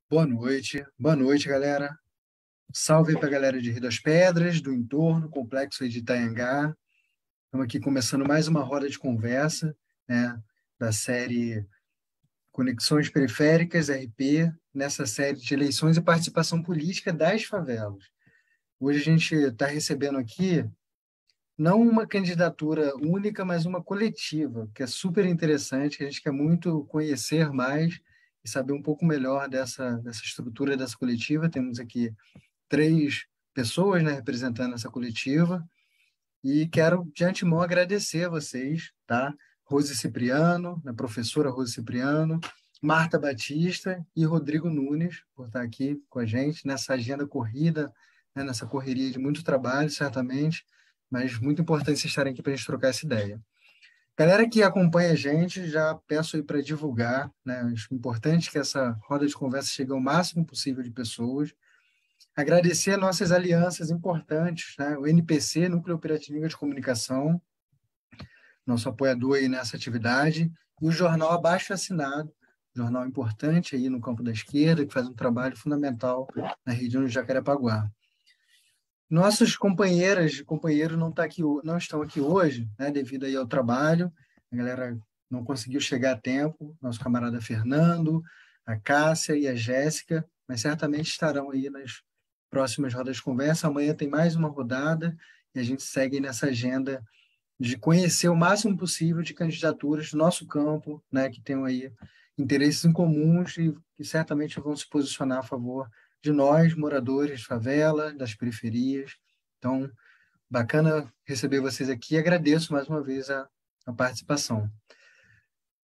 Boa noite, galera. Salve para a galera de Rio das Pedras, do entorno, complexo aí de Itanhangá. Estamos aqui começando mais uma roda de conversa, né, da série Conexões Periféricas, RP, nessa série de eleições e participação política das favelas. Hoje a gente está recebendo aqui não uma candidatura única, mas uma coletiva, que é super interessante, que a gente quer muito conhecer mais e saber um pouco melhor dessa estrutura dessa coletiva. Temos aqui três pessoas, né, representando essa coletiva, e quero de antemão agradecer a vocês, tá? Rose Cipriano, a professora Rose Cipriano, Marta Batista e Rodrigo Nunes, por estar aqui com a gente nessa agenda corrida, né, nessa correria de muito trabalho, certamente, mas muito importante vocês estarem aqui para a gente trocar essa ideia. Galera que acompanha a gente, já peço aí para divulgar, né? Acho importante que essa roda de conversa chegue ao máximo possível de pessoas. Agradecer as nossas alianças importantes, né? O NPC, Núcleo Piratininga de Comunicação, nosso apoiador aí nessa atividade, e o jornal Abaixo Assinado, jornal importante aí no campo da esquerda, que faz um trabalho fundamental na região de Jacarepaguá. Nossas companheiras e companheiros não estão aqui hoje, né, devido aí ao trabalho. A galera não conseguiu chegar a tempo, nosso camarada Fernando, a Cássia e a Jéssica, mas certamente estarão aí nas próximas rodas de conversa. Amanhã tem mais uma rodada e a gente segue nessa agenda de conhecer o máximo possível de candidaturas do nosso campo, né, que tenham aí interesses em comuns e que certamente vão se posicionar a favor de nós, moradores de favela, das periferias. Então, bacana receber vocês aqui e agradeço mais uma vez a participação.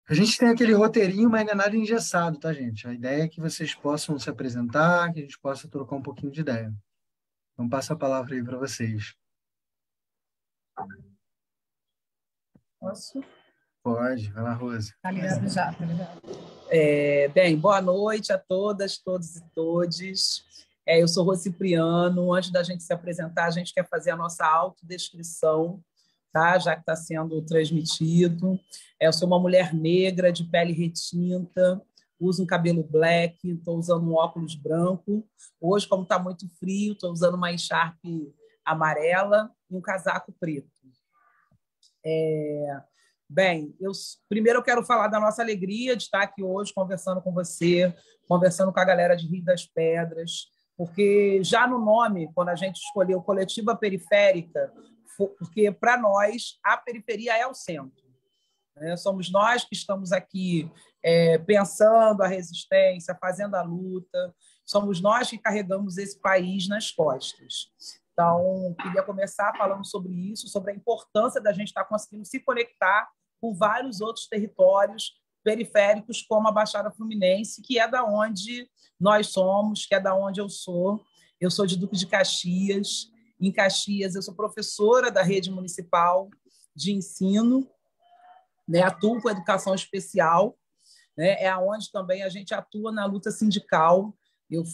A gente tem aquele roteirinho, mas não é nada engessado, tá, gente? A ideia é que vocês possam se apresentar, que a gente possa trocar um pouquinho de ideia. Então, passo a palavra aí para vocês. Posso? Pode, vai lá, Rose. Tá ligado já, tá ligado. Bem, boa noite a todas, todos e todes. Eu sou Rose Cipriano. Antes da gente se apresentar, a gente quer fazer a nossa autodescrição, tá? Já que está sendo transmitido. Eu sou uma mulher negra, de pele retinta, uso um cabelo black, estou usando um óculos branco. Hoje, como está muito frio, estou usando uma echarpe amarela e um casaco preto. Bem, primeiro eu quero falar da nossa alegria de estar aqui hoje conversando com você, conversando com a galera de Rio das Pedras, porque já no nome, quando a gente escolheu Coletiva Periférica, porque para nós a periferia é o centro, né? Somos nós que estamos aqui pensando a resistência, fazendo a luta, somos nós que carregamos esse país nas costas. Então, queria começar falando sobre isso, sobre a importância da gente estar conseguindo se conectar com vários outros territórios periféricos, como a Baixada Fluminense, que é da onde nós somos, que é da onde eu sou. Eu sou de Duque de Caxias. Em Caxias, eu sou professora da rede municipal de ensino, né? Atuo com educação especial, né? É onde também a gente atua na luta sindical. Eu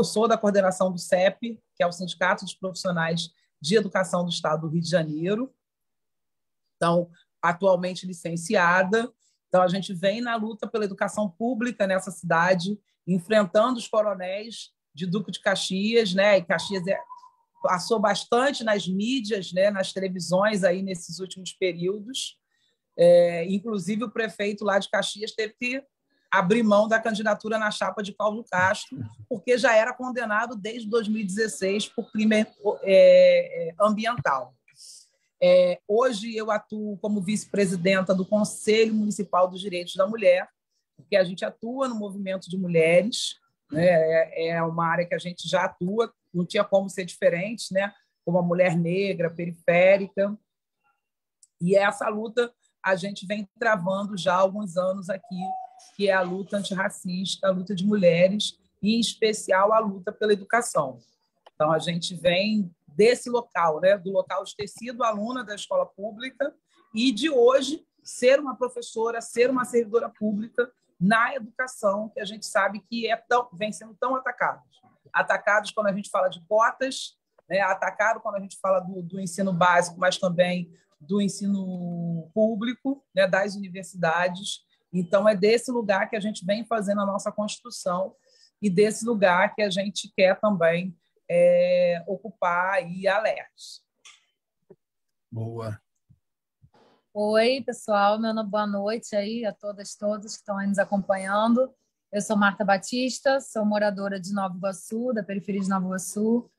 sou da coordenação do CEP, que é o Sindicato dos Profissionais de Educação do Estado do Rio de Janeiro. Então, atualmente licenciada. Então, a gente vem na luta pela educação pública nessa cidade, enfrentando os coronéis de Duque de Caxias, né? E Caxias passou bastante nas mídias, né? Nas televisões aí nesses últimos períodos. Inclusive, o prefeito lá de Caxias teve que abrir mão da candidatura na chapa de Paulo Castro, porque já era condenado desde 2016 por crime ambiental. Hoje eu atuo como vice-presidenta do Conselho Municipal dos Direitos da Mulher, porque a gente atua no movimento de mulheres, né? É uma área que a gente já atua, não tinha como ser diferente, né? Como uma mulher negra, periférica. E essa luta a gente vem travando já há alguns anos aqui, que é a luta antirracista, a luta de mulheres, e, em especial, a luta pela educação. Então, a gente vem desse local, né? Do local de ter sido aluna da escola pública e de hoje ser uma professora, ser uma servidora pública na educação, que a gente sabe que vem sendo tão atacados. Atacados quando a gente fala de cotas, né? Atacado quando a gente fala do ensino básico, mas também do ensino público, né? Das universidades. Então, é desse lugar que a gente vem fazendo a nossa construção e desse lugar que a gente quer também ocupar aí a Alerj. Boa. Oi, pessoal, boa noite aí a todas, todos que estão aí nos acompanhando. Eu sou Marta Batista, sou moradora de Nova Iguaçu, da periferia de Nova Iguaçu.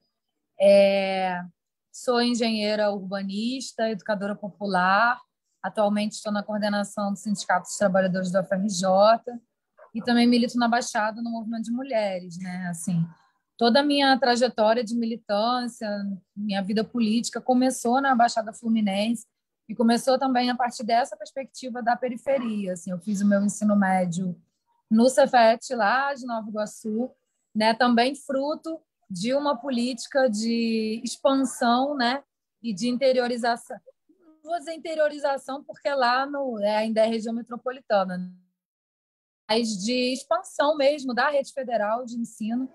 Sou engenheira urbanista, educadora popular. Atualmente estou na coordenação do Sindicato dos Trabalhadores do UFRJ e também milito na Baixada no movimento de mulheres, né? Assim, toda a minha trajetória de militância, minha vida política começou na Baixada Fluminense e começou também a partir dessa perspectiva da periferia. Assim, eu fiz o meu ensino médio no Cefet, lá de Nova Iguaçu, né? Também fruto de uma política de expansão, né? E de interiorização. Não vou dizer interiorização, porque lá ainda é região metropolitana, mas de expansão mesmo da rede federal de ensino.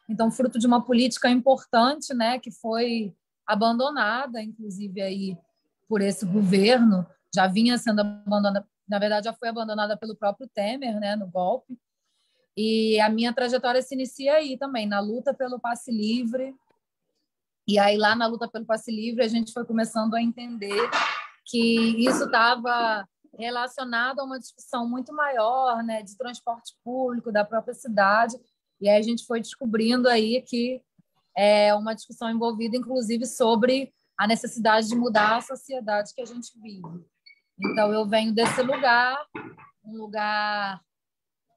Então, fruto de uma política importante, né, que foi abandonada, inclusive, aí, por esse governo, já vinha sendo abandonada, na verdade, já foi abandonada pelo próprio Temer, né, no golpe. E a minha trajetória se inicia aí também, na luta pelo passe livre. E aí, lá na luta pelo passe livre, a gente foi começando a entender que isso estava relacionado a uma discussão muito maior, né, de transporte público da própria cidade. E aí a gente foi descobrindo aí que é uma discussão envolvida, inclusive, sobre a necessidade de mudar a sociedade que a gente vive. Então, eu venho desse lugar, um lugar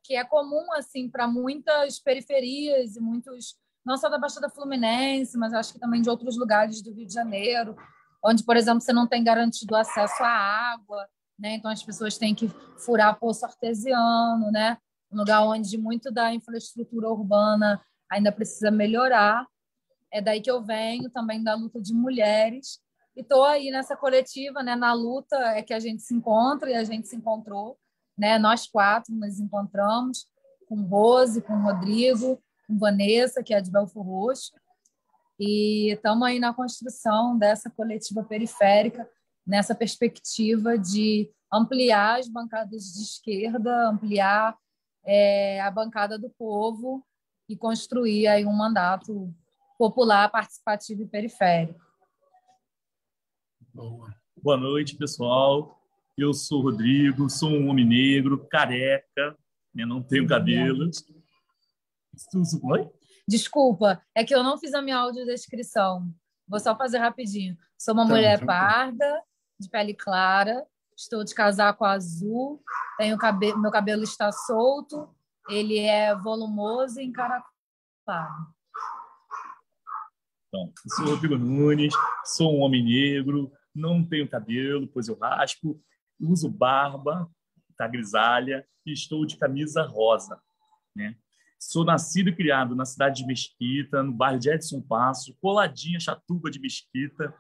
que é comum assim para muitas periferias e muitos, não só da Baixada Fluminense, mas acho que também de outros lugares do Rio de Janeiro, onde, por exemplo, você não tem garantido acesso à água, né? Então as pessoas têm que furar poço artesiano, né? Um lugar onde muito da infraestrutura urbana ainda precisa melhorar. É daí que eu venho também da luta de mulheres e estou aí nessa coletiva, né? Na luta é que a gente se encontra e a gente se encontrou, né? Nós quatro nos encontramos com Rose, com Rodrigo, com Vanessa, que é de Belford Roxo, e estamos aí na construção dessa coletiva periférica, nessa perspectiva de ampliar as bancadas de esquerda, ampliar a bancada do povo e construir aí um mandato popular, participativo e periférico. Boa noite, pessoal. Eu sou o Rodrigo, sou um homem negro, careca, né? Não tenho cabelo. Oi? Desculpa, é que eu não fiz a minha audiodescrição. Vou só fazer rapidinho. Sou uma mulher parda, de pele clara, estou de casaco azul, tenho meu cabelo está solto, ele é volumoso e encaracolado. Então, eu sou o Rodrigo Nunes, sou um homem negro, não tenho cabelo, pois eu raspo, uso barba, tá grisalha, e estou de camisa rosa, né? Sou nascido e criado na cidade de Mesquita, no bairro de Edson Passo, coladinha Chatuba de Mesquita.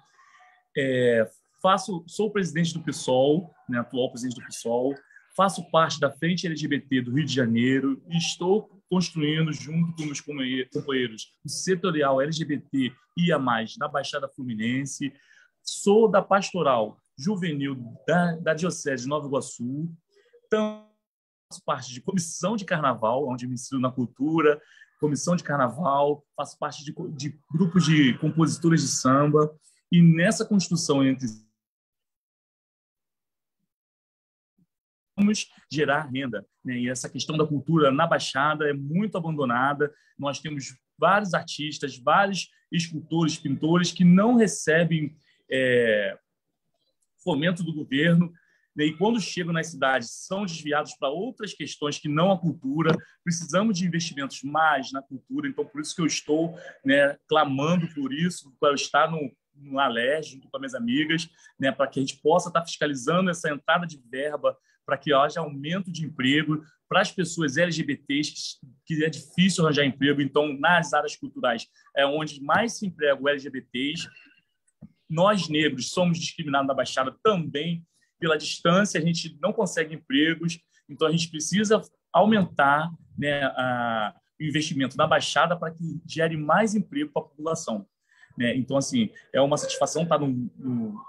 Sou o presidente do PSOL, né, atual presidente do PSOL, faço parte da Frente LGBT do Rio de Janeiro e estou construindo, junto com meus companheiros, o setorial LGBT IA+, na Baixada Fluminense. Sou da Pastoral Juvenil da Diocese de Nova Iguaçu. Então, faço parte de comissão de carnaval, onde me ensino na cultura, comissão de carnaval, faço parte de grupos de compositores de samba, e nessa construção entre vamos gerar renda, né? E essa questão da cultura na Baixada é muito abandonada. Nós temos vários artistas, vários escultores, pintores que não recebem fomento do governo, né? E quando chegam nas cidades são desviados para outras questões que não a cultura. Precisamos de investimentos mais na cultura, então por isso que eu estou, né, clamando por isso, para estar no Alerj, junto com as minhas amigas, né, para que a gente possa estar fiscalizando essa entrada de verba, para que haja aumento de emprego para as pessoas LGBTs, que é difícil arranjar emprego. Então, nas áreas culturais é onde mais se empregam LGBTs. Nós, negros, somos discriminados na Baixada também pela distância, a gente não consegue empregos, então a gente precisa aumentar, né, o investimento na Baixada para que gere mais emprego para a população, né? Então, assim, é uma satisfação estar no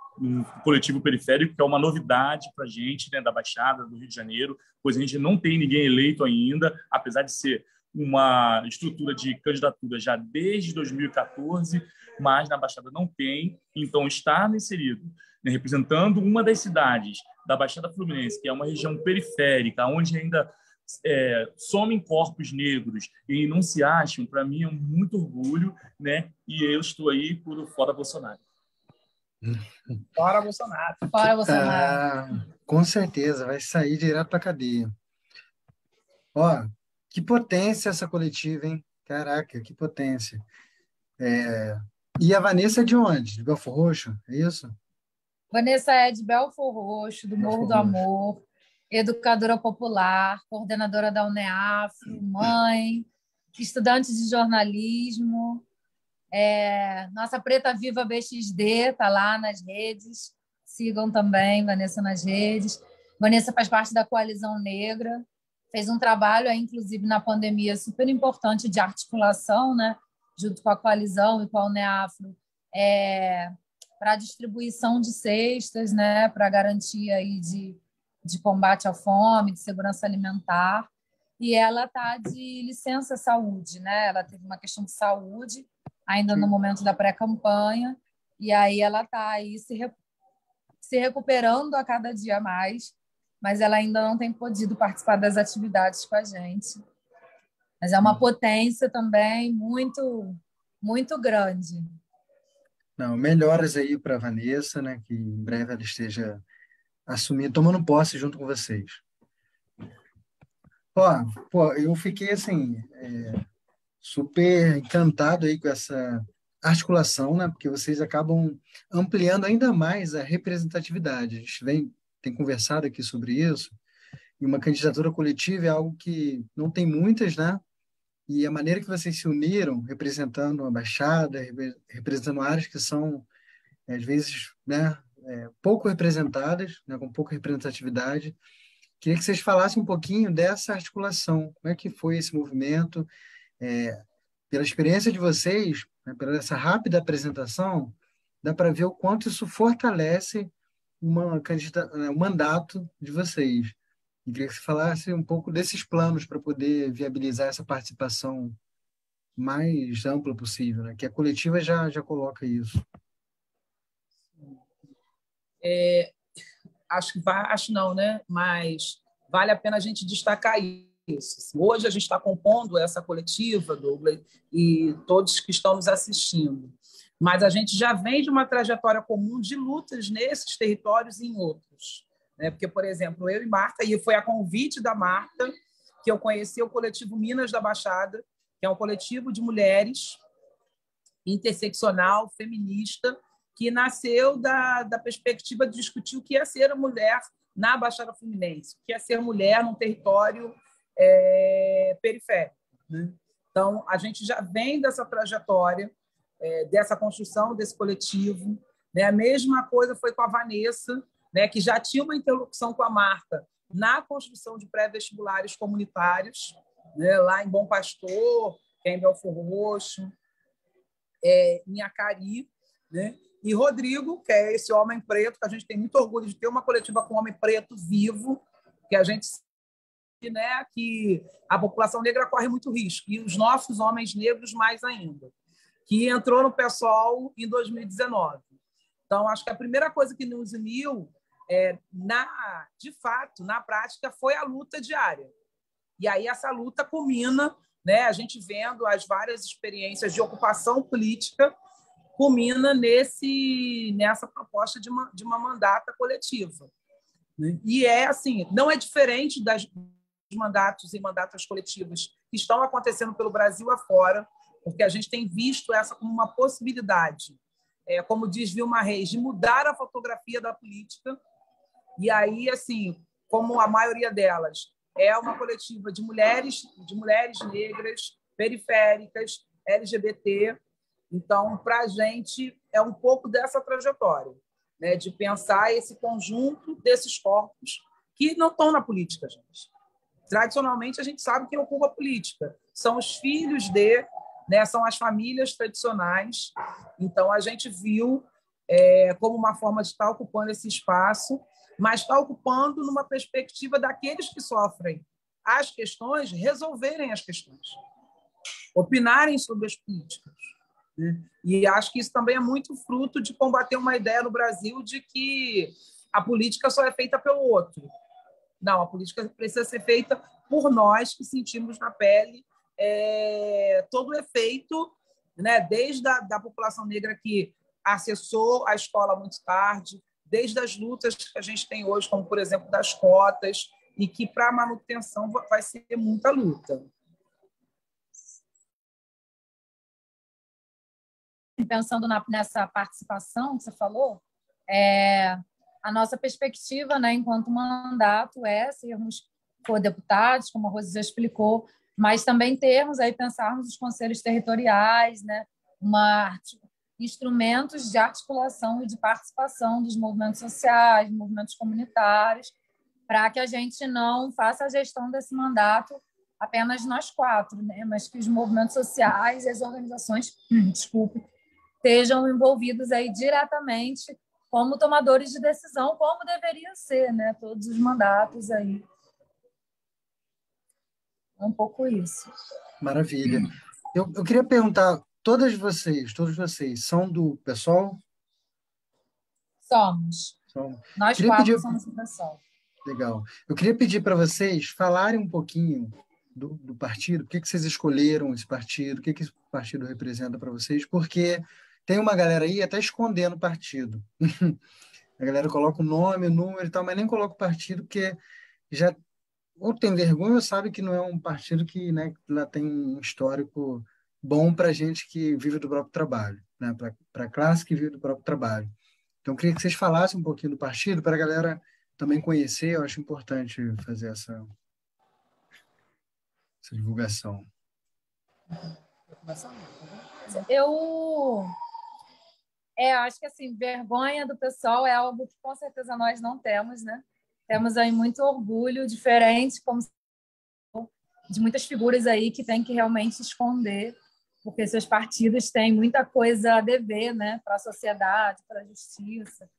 coletivo periférico, que é uma novidade para a gente, né, da Baixada, do Rio de Janeiro, pois a gente não tem ninguém eleito ainda, apesar de ser uma estrutura de candidatura já desde 2014, mas na Baixada não tem. Então, estar inserido, né, representando uma das cidades da Baixada Fluminense, que é uma região periférica, onde ainda somem corpos negros e não se acham, para mim é muito orgulho, né? E eu estou aí por fora Bolsonaro. Fora Bolsonaro. Fora Bolsonaro. Com certeza, vai sair direto para a cadeia. Ó, que potência essa coletiva, hein? Caraca, que potência. E a Vanessa é de onde? De Belford Roxo, é isso? Vanessa é de Belford Roxo, do Morro do Amor, educadora popular, coordenadora da UNEAFRO, mãe, estudante de jornalismo. Nossa Preta Viva BXD está lá nas redes. Sigam também Vanessa nas redes. Vanessa faz parte da Coalizão Negra. Fez um trabalho, inclusive, na pandemia, super importante de articulação, né, junto com a Coalizão e com a UNEAFRO, para a distribuição de cestas, né, para garantia aí de combate à fome, de segurança alimentar. E ela está de licença saúde, né? Ela teve uma questão de saúde ainda no momento da pré-campanha, e aí ela está aí se recuperando a cada dia mais, mas ela ainda não tem podido participar das atividades com a gente. Mas é uma potência também muito, muito grande. Não, melhoras aí para a Vanessa, né? Que em breve ela esteja assumindo, tomando posse junto com vocês. Ó, pô, eu fiquei assim, super encantado aí com essa articulação, né? Porque vocês acabam ampliando ainda mais a representatividade. A gente tem conversado aqui sobre isso, e uma candidatura coletiva é algo que não tem muitas, né? E a maneira que vocês se uniram, representando a Baixada, representando áreas que são, às vezes, né, pouco representadas, né, com pouca representatividade. Queria que vocês falassem um pouquinho dessa articulação. Como é que foi esse movimento? Pela experiência de vocês, né, pela essa rápida apresentação, dá para ver o quanto isso fortalece o mandato de vocês. E queria que você falasse um pouco desses planos para poder viabilizar essa participação mais ampla possível, né? Que a coletiva já coloca isso. Acho não, né? Mas vale a pena a gente destacar isso. Hoje a gente está compondo essa coletiva, Douglas, e todos que estão nos assistindo. Mas a gente já vem de uma trajetória comum de lutas nesses territórios e em outros. Né? Porque, por exemplo, eu e Marta, e foi a convite da Marta que eu conheci o coletivo Minas da Baixada, que é um coletivo de mulheres interseccional, feminista, que nasceu da perspectiva de discutir o que é ser a mulher na Baixada Fluminense, o que é ser mulher num território periférico. Né? Então, a gente já vem dessa trajetória, dessa construção desse coletivo. Né? A mesma coisa foi com a Vanessa, né, que já tinha uma interlocução com a Marta na construção de pré-vestibulares comunitários, né, lá em Bom Pastor, que é em Belford Roxo, em Acari, né? E Rodrigo, que é esse homem preto, que a gente tem muito orgulho de ter uma coletiva com um homem preto vivo, que a gente sabe, né, que a população negra corre muito risco, e os nossos homens negros mais ainda, que entrou no PSOL em 2019. Então, acho que a primeira coisa que nos uniu, de fato, na prática, foi a luta diária. E aí essa luta culmina, né, a gente vendo as várias experiências de ocupação política, culmina nessa proposta de uma mandata coletiva. Né? E assim, não é diferente dos mandatos e mandatas coletivas que estão acontecendo pelo Brasil afora, porque a gente tem visto essa como uma possibilidade, como diz Vilma Reis, de mudar a fotografia da política. E aí, assim, como a maioria delas é uma coletiva de mulheres negras, periféricas, LGBT. Então, para a gente, é um pouco dessa trajetória, né, de pensar esse conjunto desses corpos que não estão na política, gente. Tradicionalmente, a gente sabe quem ocupa a política. São os filhos né, são as famílias tradicionais. Então, a gente viu como uma forma de estar ocupando esse espaço, mas está ocupando numa perspectiva daqueles que sofrem as questões, resolverem as questões, opinarem sobre as políticas, né? E acho que isso também é muito fruto de combater uma ideia no Brasil de que a política só é feita pelo outro. Não, a política precisa ser feita por nós que sentimos na pele todo o efeito, né? Desde da população negra que acessou a escola muito tarde, desde as lutas que a gente tem hoje, como, por exemplo, das cotas, e que, para a manutenção, vai ser muita luta. Pensando nessa participação que você falou, a nossa perspectiva, né, enquanto mandato, é sermos deputados, como a Rose já explicou, mas também termos aí, pensarmos os conselhos territoriais, né, instrumentos de articulação e de participação dos movimentos sociais, movimentos comunitários, para que a gente não faça a gestão desse mandato apenas nós quatro, né, mas que os movimentos sociais e as organizações, estejam envolvidos aí diretamente como tomadores de decisão, como deveria ser, né, todos os mandatos aí. É um pouco isso. Maravilha. Eu queria perguntar, todos vocês, são do PSOL? Somos. Nós quatro somos do PSOL. Legal. Eu queria pedir para vocês falarem um pouquinho do partido, por que vocês escolheram esse partido, o que esse partido representa para vocês, porque tem uma galera aí até escondendo o partido. A galera coloca o nome, o número e tal, mas nem coloca o partido, porque já ou tem vergonha ou sabe que não é um partido que, né, lá tem um histórico bom para gente que vive do próprio trabalho, né, para a classe que vive do próprio trabalho. Então, eu queria que vocês falassem um pouquinho do partido para a galera também conhecer. Eu acho importante fazer essa divulgação. Eu acho que assim, vergonha do pessoal é algo que com certeza nós não temos, né? Temos aí muito orgulho, diferente como de muitas figuras aí que tem que realmente esconder, porque seus partidos têm muita coisa a dever, né, para a sociedade, para a justiça.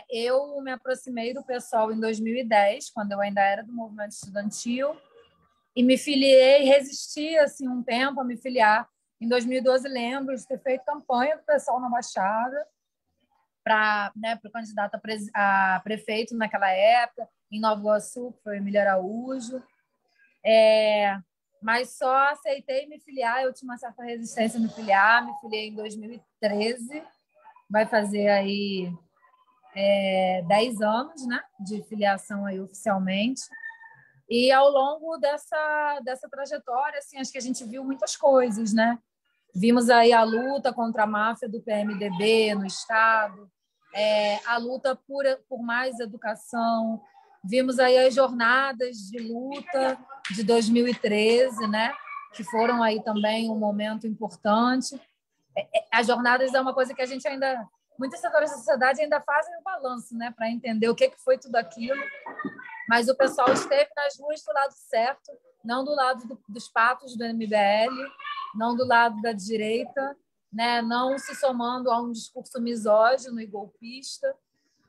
Eu me aproximei do PSOL em 2010, quando eu ainda era do movimento estudantil, e me filiei, resisti assim, um tempo a me filiar. Em 2012, lembro de ter feito campanha do PSOL na Baixada, para o candidato a prefeito naquela época, em Nova Iguaçu, que foi Emílio Araújo. Mas só aceitei me filiar, eu tinha uma certa resistência a me filiar, me filiei em 2013, vai fazer aí 10 anos, né, de filiação aí oficialmente. E ao longo dessa trajetória, assim, acho que a gente viu muitas coisas, né? Vimos aí a luta contra a máfia do PMDB no Estado, a luta por mais educação, vimos aí as jornadas de luta de 2013, né? Que foram aí também um momento importante. As jornadas é uma coisa que a gente ainda, muitos setores da sociedade ainda fazem o balanço, né? Para entender o que foi tudo aquilo. Mas o pessoal esteve nas ruas do lado certo, não do lado dos patos do MBL, não do lado da direita, né? Não se somando a um discurso misógino e golpista,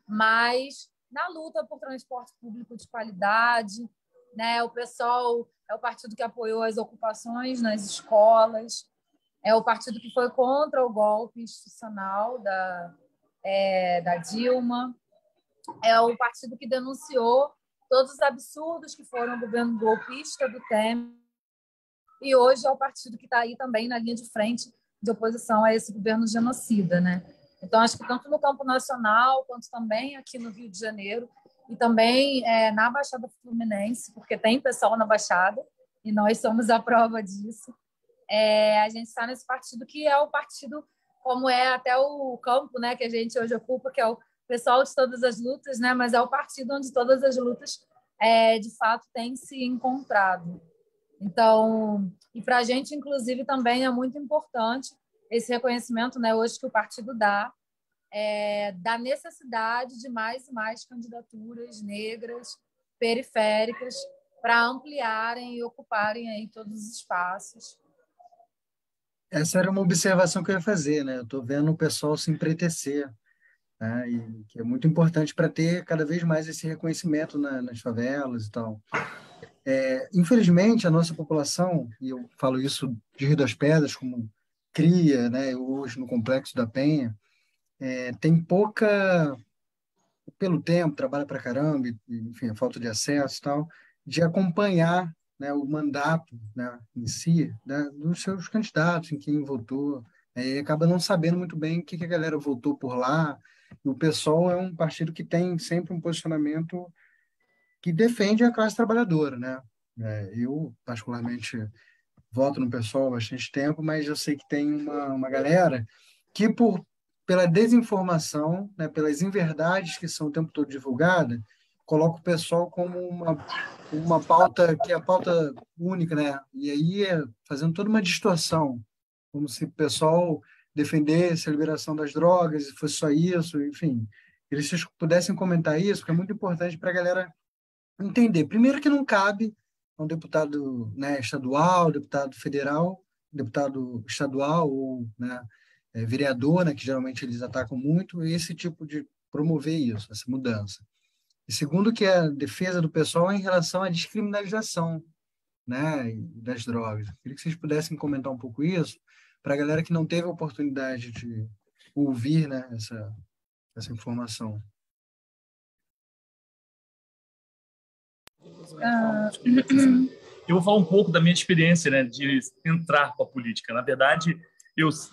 mas na luta por transporte público de qualidade, né? O PSOL é o partido que apoiou as ocupações nas escolas, é o partido que foi contra o golpe institucional da Dilma, é o partido que denunciou todos os absurdos que foram o governo golpista do Temer, e hoje é o partido que está aí também na linha de frente de oposição a esse governo genocida, né? Então, acho que tanto no campo nacional, quanto também aqui no Rio de Janeiro, e também na Baixada Fluminense, porque tem pessoal na Baixada, e nós somos a prova disso, a gente está nesse partido que é o partido, como é até o campo, né, que a gente hoje ocupa, que é o pessoal de todas as lutas, né, mas é o partido onde todas as lutas, de fato, têm se encontrado. Então, e para a gente, inclusive, também é muito importante esse reconhecimento, né, hoje que o partido dá, da necessidade de mais e mais candidaturas negras, periféricas, para ampliarem e ocuparem aí todos os espaços. Essa era uma observação que eu ia fazer, né? Eu estou vendo o pessoal se empretecer, né? E que é muito importante para ter cada vez mais esse reconhecimento nas favelas e tal. Infelizmente, a nossa população, e eu falo isso de Rio das Pedras, como cria, né, hoje no Complexo da Penha, tem pouca, pelo tempo, trabalha para caramba, enfim, a falta de acesso e tal, de acompanhar, né, o mandato, né, em si, né, dos seus candidatos, em quem votou, e acaba não sabendo muito bem o que a galera votou por lá. E o PSOL é um partido que tem sempre um posicionamento que defende a classe trabalhadora, né? Eu, particularmente, voto no PSOL há bastante tempo, mas eu sei que tem uma galera que, pela desinformação, né, pelas inverdades que são o tempo todo divulgadas, coloca o PSOL como uma pauta que é a pauta única, né? E aí fazendo toda uma distorção, como se o PSOL defendesse a liberação das drogas, e fosse só isso, enfim. Eles se pudessem comentar isso, porque é muito importante para a galera entender. Primeiro que não cabe a um deputado, né, estadual, deputado federal, deputado estadual ou, né, vereador, né, que geralmente eles atacam muito, esse tipo de promover isso, essa mudança. E segundo que a defesa do pessoal é em relação à descriminalização, né, das drogas. Queria que vocês pudessem comentar um pouco isso para a galera que não teve a oportunidade de ouvir, né, essa informação. Eu vou falar um pouco da minha experiência, né, de entrar para a política. Na verdade,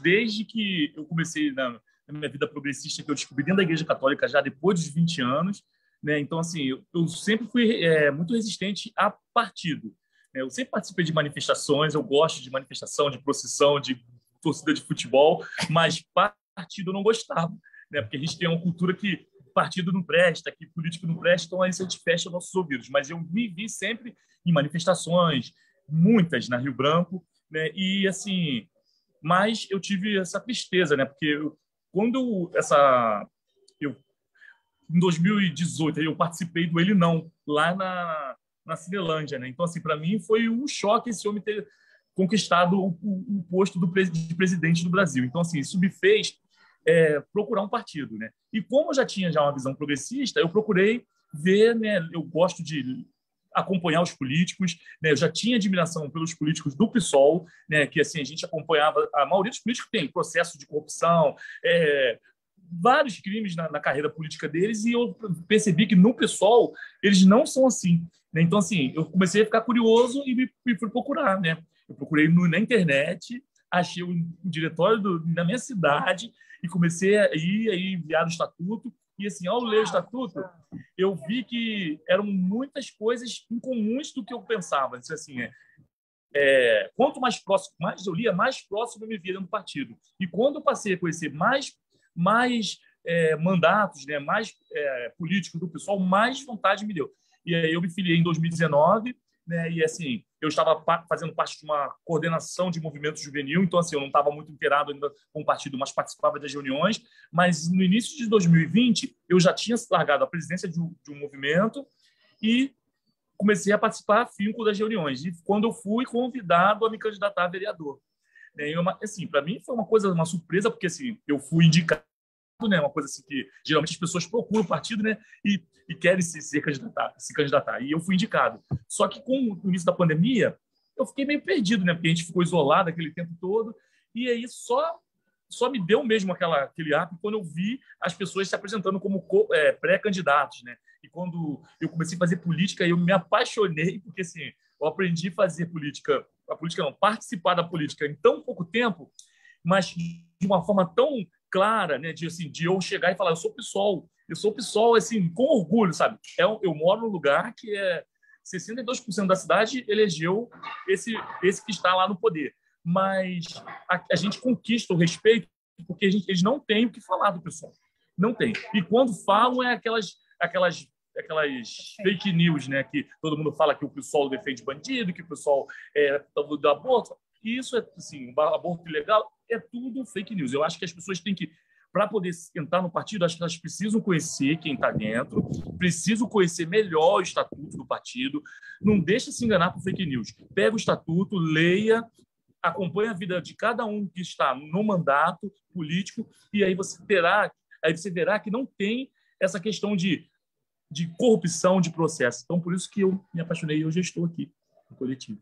desde que eu comecei na minha vida progressista, que eu descobri dentro da Igreja Católica já depois dos 20 anos, né, então, assim, eu sempre fui muito resistente a partido. Eu sempre participei de manifestações, eu gosto de manifestação, de procissão, de torcida de futebol, mas partido eu não gostava, né, porque a gente tem uma cultura que partido não presta, que político não presta, então aí a gente fecha nossos ouvidos. Mas eu me vi sempre em manifestações, muitas na Rio Branco, né? E assim, mas eu tive essa tristeza, né? Porque eu em 2018 eu participei do Ele Não lá na Cinelândia, né? Então assim, para mim foi um choque esse homem ter conquistado o posto de presidente do Brasil. Então assim, isso me fez procurar um partido, né? E como eu já tinha uma visão progressista, eu procurei ver, né? Eu gosto de acompanhar os políticos, né? Eu já tinha admiração pelos políticos do PSOL, né? Que assim a gente acompanhava, a maioria dos políticos tem processo de corrupção, vários crimes na carreira política deles, e eu percebi que no PSOL eles não são assim, né? Então assim eu comecei a ficar curioso e me fui procurar, né? Eu procurei na internet, achei o diretório da minha cidade e comecei a ir enviar o estatuto. E, assim, ao ler o estatuto, eu vi que eram muitas coisas incomuns do que eu pensava. Assim, quanto mais próximo, mais eu lia, mais próximo eu me via dentro do partido. E quando eu passei a conhecer mais mandatos, né, mais políticos do pessoal, mais vontade me deu. E aí eu me filiei em 2019, né, e assim, eu estava fazendo parte de uma coordenação de movimento juvenil, então assim, eu não estava muito inteirado ainda com o partido, mas participava das reuniões. Mas no início de 2020, eu já tinha largado a presidência de um movimento e comecei a participar afinco das reuniões. E quando eu fui convidado a me candidatar a vereador, né, assim, para mim foi uma surpresa, porque assim, eu fui indicado, né, uma coisa assim que geralmente as pessoas procuram o partido, né, e querem se candidatar. E eu fui indicado. Só que com o início da pandemia, eu fiquei meio perdido, né, porque a gente ficou isolado aquele tempo todo, e aí só me deu mesmo aquele up quando eu vi as pessoas se apresentando como pré-candidatos, né? E quando eu comecei a fazer política, eu me apaixonei, porque assim, eu aprendi a fazer participar da política em tão pouco tempo, mas de uma forma tão clara, né, de eu chegar e falar, eu sou PSOL, assim, com orgulho, sabe? Eu moro num lugar que 62% da cidade elegeu esse que está lá no poder. Mas a gente conquista o respeito porque eles não têm o que falar do PSOL. Não tem. E quando falam, aquelas fake news, né? Que todo mundo fala que o PSOL defende bandido, que o PSOL do aborto. E isso assim, aborto ilegal, é tudo fake news. Eu acho que as pessoas têm que, para poder entrar no partido, acho que elas precisam conhecer quem está dentro, precisam conhecer melhor o estatuto do partido. Não deixa se enganar por fake news. Pega o estatuto, leia, acompanha a vida de cada um que está no mandato político, e aí você verá que não tem essa questão de de corrupção de processo. Então, por isso que eu me apaixonei e hoje eu estou aqui no coletivo.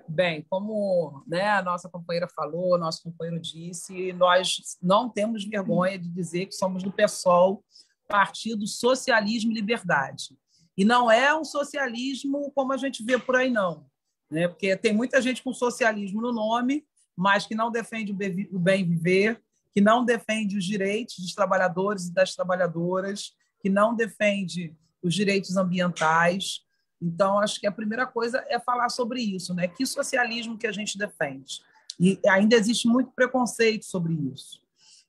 Bem, como, né, a nossa companheira falou, nosso companheiro disse, nós não temos vergonha de dizer que somos do PSOL, Partido Socialismo e Liberdade. E não é um socialismo como a gente vê por aí, não, né? Porque tem muita gente com socialismo no nome, mas que não defende o bem viver, que não defende os direitos dos trabalhadores e das trabalhadoras, que não defende os direitos ambientais. Então, acho que a primeira coisa é falar sobre isso, né? Que socialismo que a gente defende? E ainda existe muito preconceito sobre isso.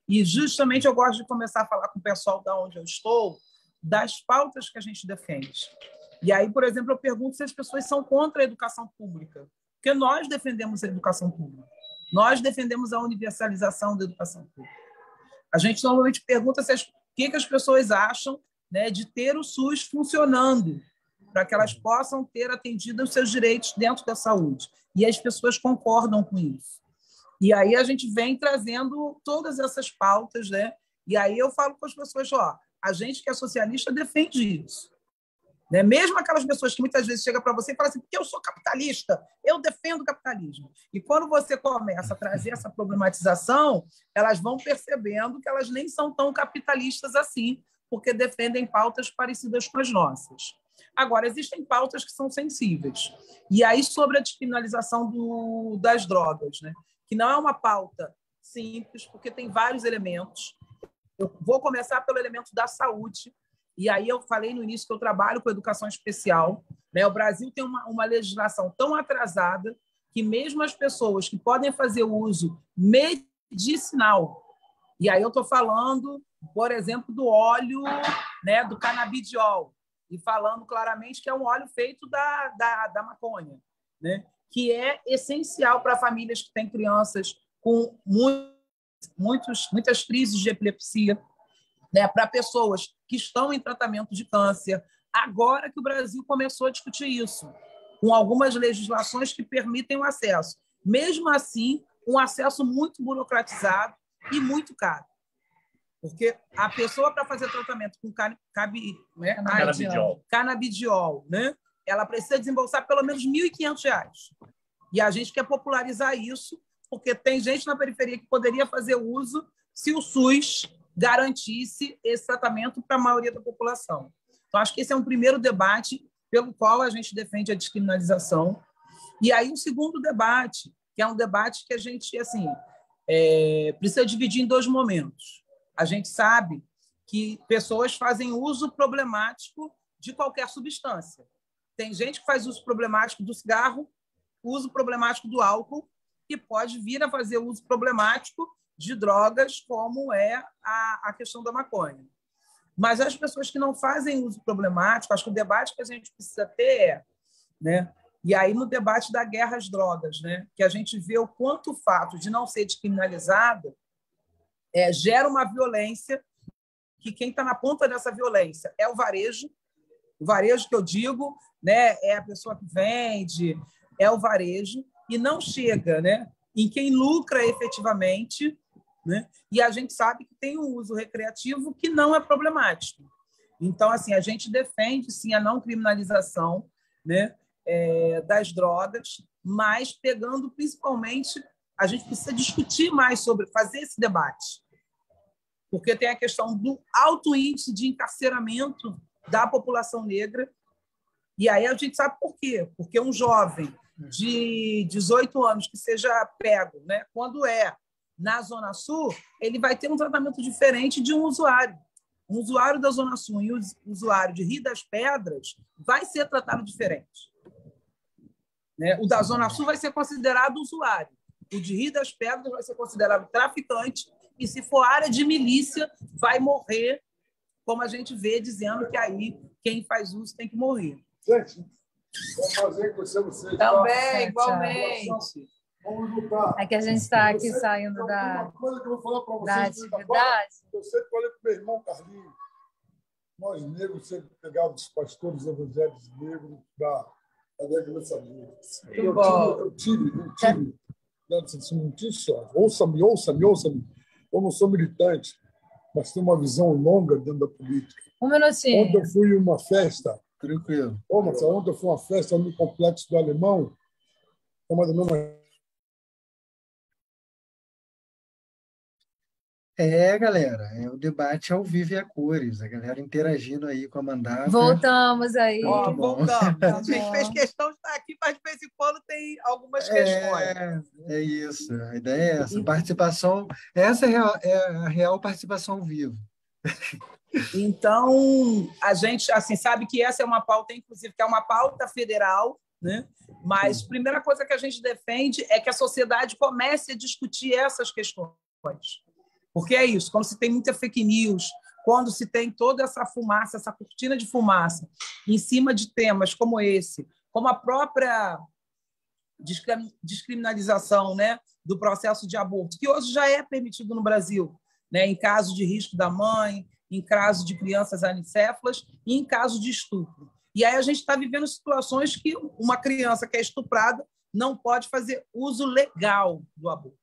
E, justamente, eu gosto de começar a falar com o pessoal da onde eu estou, das pautas que a gente defende. E aí, por exemplo, eu pergunto se as pessoas são contra a educação pública, porque nós defendemos a educação pública. Nós defendemos a universalização da educação pública. A gente normalmente pergunta o que as pessoas acham, né, de ter o SUS funcionando, para que elas possam ter atendido os seus direitos dentro da saúde. E as pessoas concordam com isso. E aí a gente vem trazendo todas essas pautas, né? E aí eu falo com as pessoas, a gente que é socialista defende isso. Né? Mesmo aquelas pessoas que muitas vezes chegam para você e falam assim, porque eu sou capitalista, eu defendo o capitalismo. E quando você começa a trazer essa problematização, elas vão percebendo que elas nem são tão capitalistas assim, porque defendem pautas parecidas com as nossas. Agora, existem pautas que são sensíveis. E aí, sobre a descriminalização das drogas, né? Que não é uma pauta simples, porque tem vários elementos. Eu vou começar pelo elemento da saúde. E aí eu falei no início que eu trabalho com educação especial. Né? O Brasil tem uma legislação tão atrasada que mesmo as pessoas que podem fazer uso medicinal, e aí eu estou falando, por exemplo, do óleo, né, do canabidiol, e falando claramente que é um óleo feito da maconha, né? Que é essencial para famílias que têm crianças com muitas crises de epilepsia, né? Para pessoas que estão em tratamento de câncer. Agora que o Brasil começou a discutir isso, com algumas legislações que permitem o acesso. Mesmo assim, um acesso muito burocratizado e muito caro. Porque a pessoa, para fazer tratamento com canabidiol, né? Ela precisa desembolsar pelo menos R$ 1.500. E a gente quer popularizar isso, porque tem gente na periferia que poderia fazer uso se o SUS garantisse esse tratamento para a maioria da população. Então, acho que esse é um primeiro debate pelo qual a gente defende a descriminalização. E aí, um segundo debate, que é um debate que a gente precisa dividir em dois momentos. A gente sabe que pessoas fazem uso problemático de qualquer substância. Tem gente que faz uso problemático do cigarro, uso problemático do álcool, e pode vir a fazer uso problemático de drogas, como é a questão da maconha. Mas as pessoas que não fazem uso problemático, acho que o debate que a gente precisa ter né? E aí, no debate da guerra às drogas, né? Que a gente vê o quanto o fato de não ser descriminalizada gera uma violência que quem está na ponta dessa violência é o varejo que eu digo, né? É a pessoa que vende, é o varejo, e não chega, né? Em quem lucra efetivamente, né? E a gente sabe que tem um uso recreativo que não é problemático. Então, assim, a gente defende, sim, a não criminalização, né? Das drogas, mas pegando principalmente, a gente precisa discutir mais sobre, fazer esse debate, porque tem a questão do alto índice de encarceramento da população negra, e aí a gente sabe por quê, porque um jovem de 18 anos que seja pego, né, quando na Zona Sul, ele vai ter um tratamento diferente de um usuário. Um usuário da Zona Sul e um usuário de Rio das Pedras vai ser tratado diferente. Né? O da Zona Sul vai ser considerado usuário. O de Rio das Pedras vai ser considerado traficante e, se for área de milícia, vai morrer, como a gente vê dizendo que aí quem faz uso tem que morrer. Gente, vamos fazer com vocês. Também, igualmente. Vamos lutar. É que a gente está aqui saindo da atividade. Eu sempre falei para o meu irmão Carlinhos, nós negros sempre pegávamos os pastores evangélicos negros da igreja negra. Eu tive, não tinha sorte. Ouça-me. Eu não sou militante, mas tem uma visão longa dentro da política. Um minutinho. Ontem eu fui em uma festa. Tranquilo. Marcelo, ontem eu fui a uma festa no Complexo do Alemão, uma da mesma. Galera, é o debate ao vivo e a cores, a galera interagindo aí com a Mandaca. Voltamos aí. Muito bom. Voltamos. Tá A gente bom. fez questão de estar aqui, mas de vez em quando tem algumas questões. É isso, a ideia é essa. Participação, essa é a real participação ao vivo. Então, a gente assim, sabe que essa é uma pauta, inclusive, que é uma pauta federal, né? Mas a primeira coisa que a gente defende é que a sociedade comece a discutir essas questões. Porque é isso, quando se tem muita fake news, quando se tem toda essa fumaça, essa cortina de fumaça, em cima de temas como esse, como a própria descriminalização, né, do processo de aborto, que hoje já é permitido no Brasil, né, em caso de risco da mãe, em caso de crianças anicéfalas e em caso de estupro. E aí a gente está vivendo situações que uma criança que é estuprada não pode fazer uso legal do aborto.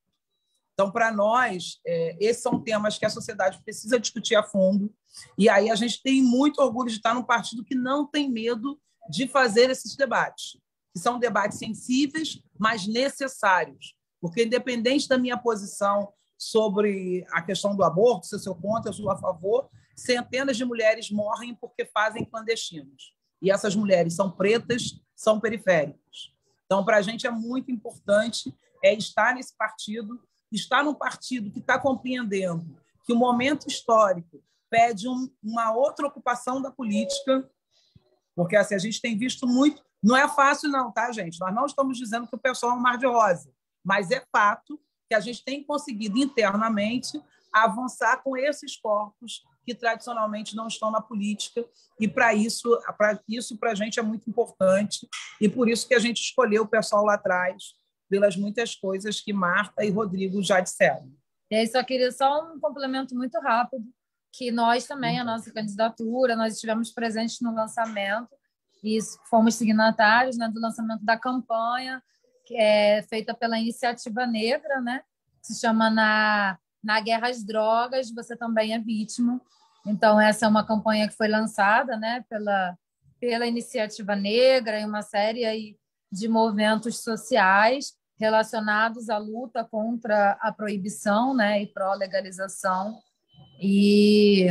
Então, para nós, esses são temas que a sociedade precisa discutir a fundo. E aí a gente tem muito orgulho de estar num partido que não tem medo de fazer esses debates, que são debates sensíveis, mas necessários. Porque, independente da minha posição sobre a questão do aborto, se eu sou contra, eu sou a favor, centenas de mulheres morrem porque fazem clandestinos. E essas mulheres são pretas, são periféricas. Então, para a gente é muito importante estar nesse partido, estar num partido que está compreendendo que o momento histórico pede uma outra ocupação da política, porque assim, a gente tem visto muito. Não é fácil, não, tá, gente? Nós não estamos dizendo que o pessoal é um mar de rosa, mas é fato que a gente tem conseguido internamente avançar com esses corpos que tradicionalmente não estão na política, e para isso para a gente é muito importante, e por isso que a gente escolheu o pessoal lá atrás, pelas muitas coisas que Marta e Rodrigo já disseram. E aí só queria só um complemento muito rápido, que nós também, a nossa candidatura, nós estivemos presentes no lançamento e fomos signatários, né, do lançamento da campanha, que é feita pela Iniciativa Negra, né, que se chama Na Guerra às Drogas, Você Também é Vítima. Então, essa é uma campanha que foi lançada, né, pela Iniciativa Negra e uma série aí de movimentos sociais relacionados à luta contra a proibição, né, e pró-legalização, e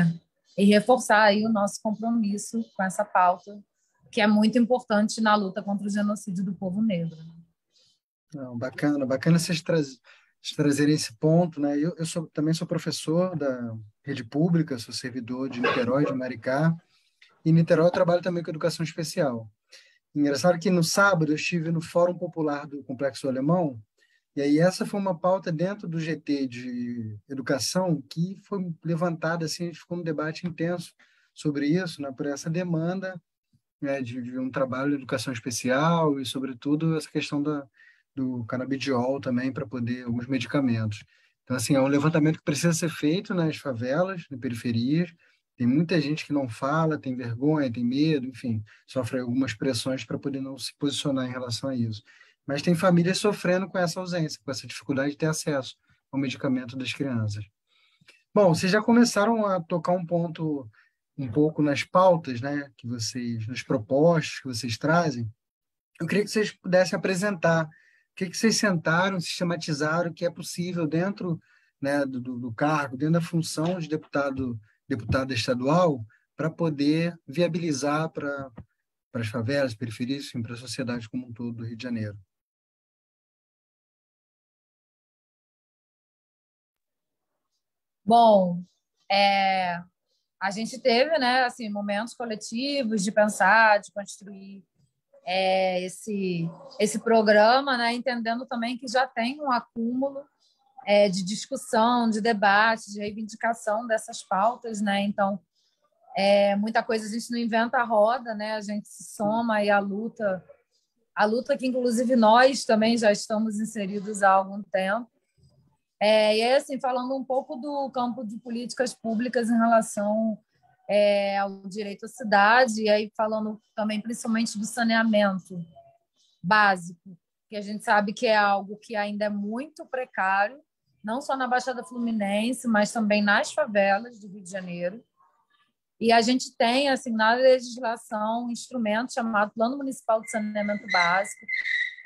reforçar aí o nosso compromisso com essa pauta, que é muito importante na luta contra o genocídio do povo negro. Não, bacana vocês trazerem esse ponto, né? Eu também sou professor da rede pública, sou servidor de Niterói, de Maricá, e em Niterói eu trabalho também com educação especial. Engraçado que no sábado eu estive no Fórum Popular do Complexo Alemão, e aí essa foi uma pauta dentro do GT de educação que foi levantada, assim, a gente ficou num debate intenso sobre isso, né, por essa demanda, né, de um trabalho de educação especial e, sobretudo, essa questão do canabidiol também para poder alguns medicamentos. Então, assim, é um levantamento que precisa ser feito nas favelas, nas periferias. Tem muita gente que não fala, tem vergonha, tem medo, enfim, sofre algumas pressões para poder não se posicionar em relação a isso. Mas tem famílias sofrendo com essa ausência, com essa dificuldade de ter acesso ao medicamento das crianças. Bom, vocês já começaram a tocar um ponto um pouco nas pautas, né, que vocês, nas propostas que vocês trazem. Eu queria que vocês pudessem apresentar o que vocês sentaram, sistematizaram, o que é possível dentro, né, do cargo, dentro da função de deputada estadual, para poder viabilizar para as favelas, periferias, enfim, para a sociedade como um todo do Rio de Janeiro. Bom, a gente teve, né, assim, momentos coletivos de pensar, de construir esse programa, né, entendendo também que já tem um acúmulo de discussão, de debate, de reivindicação dessas pautas, né? Então, muita coisa a gente não inventa a roda, né? A gente se soma aí à luta que inclusive nós também já estamos inseridos há algum tempo. E aí, assim, falando um pouco do campo de políticas públicas em relação ao direito à cidade, e aí falando também principalmente do saneamento básico, que a gente sabe que é algo que ainda é muito precário não só na Baixada Fluminense, mas também nas favelas do Rio de Janeiro. E a gente tem, assim, na legislação, um instrumento chamado Plano Municipal de Saneamento Básico,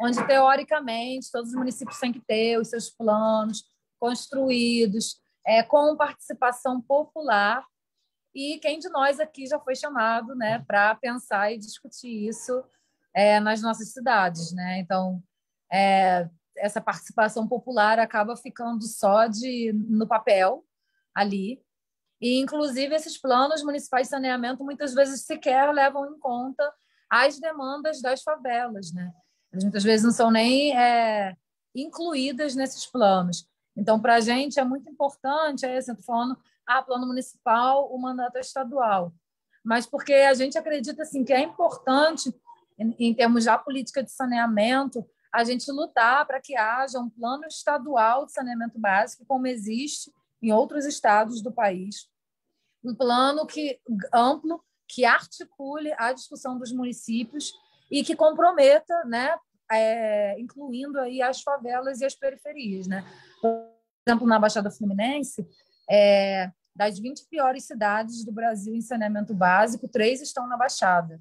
onde, teoricamente, todos os municípios têm que ter os seus planos construídos, com participação popular. E quem de nós aqui já foi chamado, né, para pensar e discutir isso nas nossas cidades, né? Então, essa participação popular acaba ficando só no papel ali. E, inclusive, esses planos municipais de saneamento muitas vezes sequer levam em conta as demandas das favelas, né? Elas muitas vezes não são nem incluídas nesses planos. Então, para a gente é muito importante, eu estou falando, plano municipal, o mandato é estadual. Mas porque a gente acredita assim, que é importante, em termos da política de saneamento, a gente lutar para que haja um plano estadual de saneamento básico, como existe em outros estados do país. Um plano amplo, que articule a discussão dos municípios e que comprometa, né, incluindo aí as favelas e as periferias, né? Por exemplo, na Baixada Fluminense, das 20 piores cidades do Brasil em saneamento básico, 3 estão na Baixada,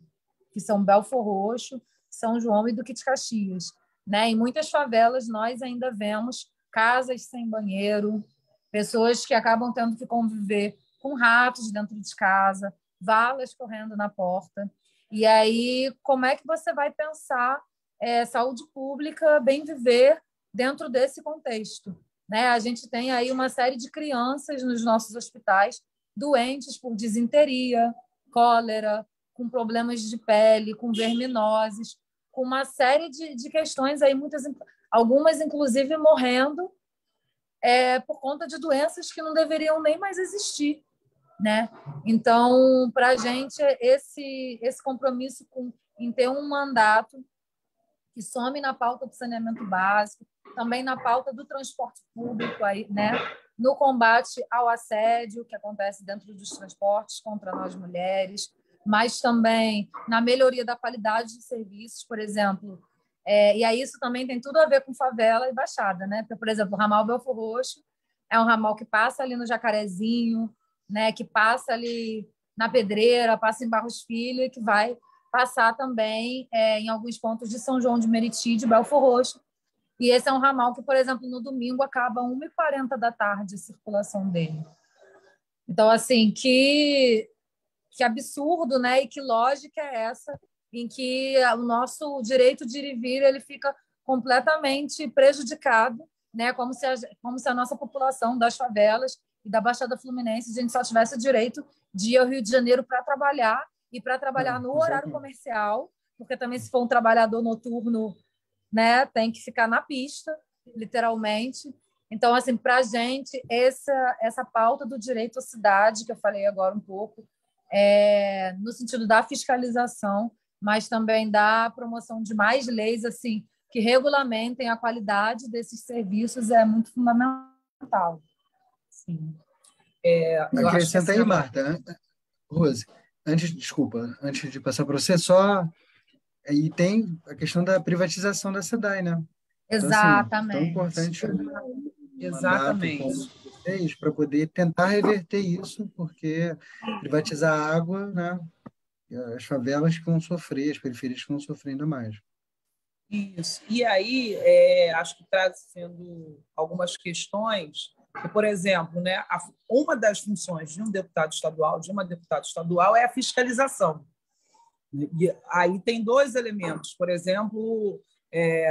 que são Belfor Roxo, São João e Duque de Caxias, né? Em muitas favelas, nós ainda vemos casas sem banheiro, pessoas que acabam tendo que conviver com ratos dentro de casa, valas correndo na porta. E aí, como é que você vai pensar saúde pública, bem viver dentro desse contexto? Né? A gente tem aí uma série de crianças nos nossos hospitais doentes por disenteria, cólera, com problemas de pele, com verminoses, com uma série de questões aí, algumas inclusive morrendo por conta de doenças que não deveriam nem mais existir, né? Então, para a gente, esse compromisso em ter um mandato que some na pauta do saneamento básico, também na pauta do transporte público, aí, né? No combate ao assédio que acontece dentro dos transportes contra nós mulheres, mas também na melhoria da qualidade de serviços, por exemplo. E aí isso também tem tudo a ver com favela e Baixada, né? Porque, por exemplo, o ramal Belfor Roxo é um ramal que passa ali no Jacarezinho, né? Que passa ali na Pedreira, passa em Barros Filho e que vai passar também em alguns pontos de São João de Meriti e de Belfor Roxo. E esse é um ramal que, por exemplo, no domingo acaba 1h40 da tarde a circulação dele. Então, assim, que absurdo, né? E que lógica é essa em que o nosso direito de ir e vir ele fica completamente prejudicado, né? Como se a nossa população das favelas e da Baixada Fluminense, a gente só tivesse o direito de ir ao Rio de Janeiro para trabalhar e para trabalhar no horário comercial, porque também se for um trabalhador noturno, né, tem que ficar na pista, literalmente. Então, assim, para a gente, essa pauta do direito à cidade, que eu falei agora um pouco, no sentido da fiscalização, mas também da promoção de mais leis assim que regulamentem a qualidade desses serviços, é muito fundamental. Sim. Acrescenta aí, Marta. Rose, antes de passar para você, só aí tem a questão da privatização da SEDAI, né? Exatamente. Então, assim, tão importante Exatamente. para poder tentar reverter isso, porque privatizar a água, né? As favelas que vão sofrer, as periferias que vão sofrer ainda mais. Isso. E aí, acho que trazendo algumas questões, que, por exemplo, né, uma das funções de um deputado estadual, de uma deputada estadual, é a fiscalização. E aí tem 2 elementos. Por exemplo,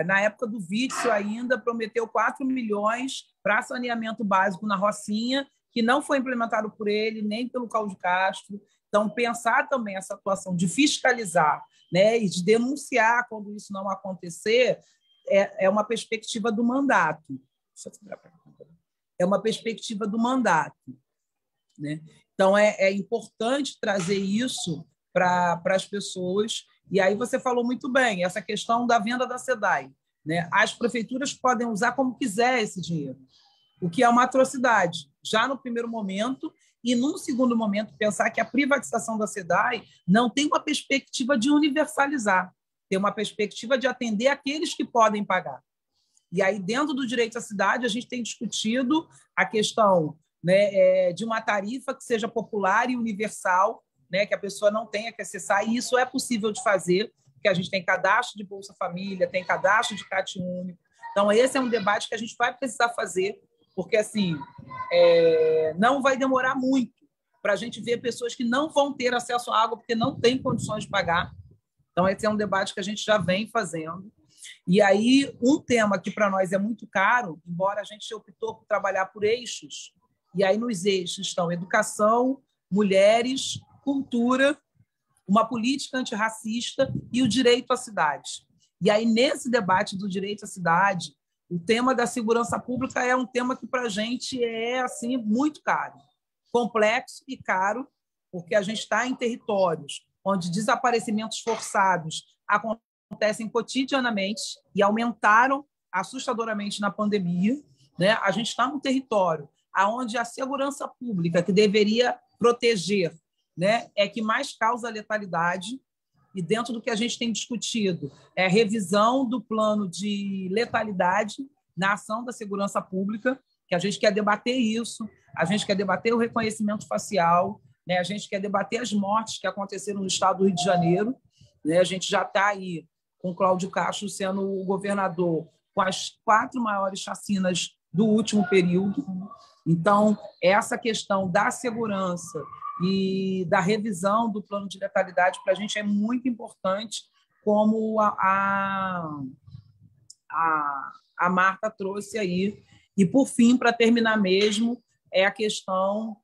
na época do Witzel ainda prometeu 4 milhões para saneamento básico na Rocinha, que não foi implementado por ele, nem pelo Cláudio Castro. Então, pensar também essa atuação de fiscalizar, né, e de denunciar quando isso não acontecer é uma perspectiva do mandato. Deixa eu segurar para cá. É uma perspectiva do mandato, né? Então, é importante trazer isso para as pessoas. E aí você falou muito bem, essa questão da venda da SEDAI, né? As prefeituras podem usar como quiser esse dinheiro, o que é uma atrocidade, já no primeiro momento, e num segundo momento pensar que a privatização da SEDAI não tem uma perspectiva de universalizar, tem uma perspectiva de atender aqueles que podem pagar. E aí, dentro do direito à cidade, a gente tem discutido a questão, né, de uma tarifa que seja popular e universal, né, que a pessoa não tenha que acessar, e isso é possível de fazer, porque a gente tem cadastro de Bolsa Família, tem cadastro de CAT único. Então, esse é um debate que a gente vai precisar fazer, porque assim, não vai demorar muito para a gente ver pessoas que não vão ter acesso à água porque não têm condições de pagar. Então, esse é um debate que a gente já vem fazendo. E aí, um tema que para nós é muito caro, embora a gente optou por trabalhar por eixos, e aí nos eixos estão educação, mulheres, cultura, uma política antirracista e o direito à cidade. E aí, nesse debate do direito à cidade, o tema da segurança pública é um tema que, para a gente, é assim, muito caro, complexo e caro, porque a gente está em territórios onde desaparecimentos forçados acontecem cotidianamente e aumentaram assustadoramente na pandemia, né? A gente está num território onde a segurança pública, que deveria proteger, né, é que mais causa letalidade, e dentro do que a gente tem discutido é a revisão do plano de letalidade na ação da segurança pública, que a gente quer debater isso, a gente quer debater o reconhecimento facial, né, a gente quer debater as mortes que aconteceram no estado do Rio de Janeiro, né, a gente já está aí com o Cláudio Castro sendo o governador com as 4 maiores chacinas do último período. Então, essa questão da segurança e da revisão do plano de letalidade para a gente é muito importante, como a Marta trouxe aí. E, por fim, para terminar mesmo, é a questão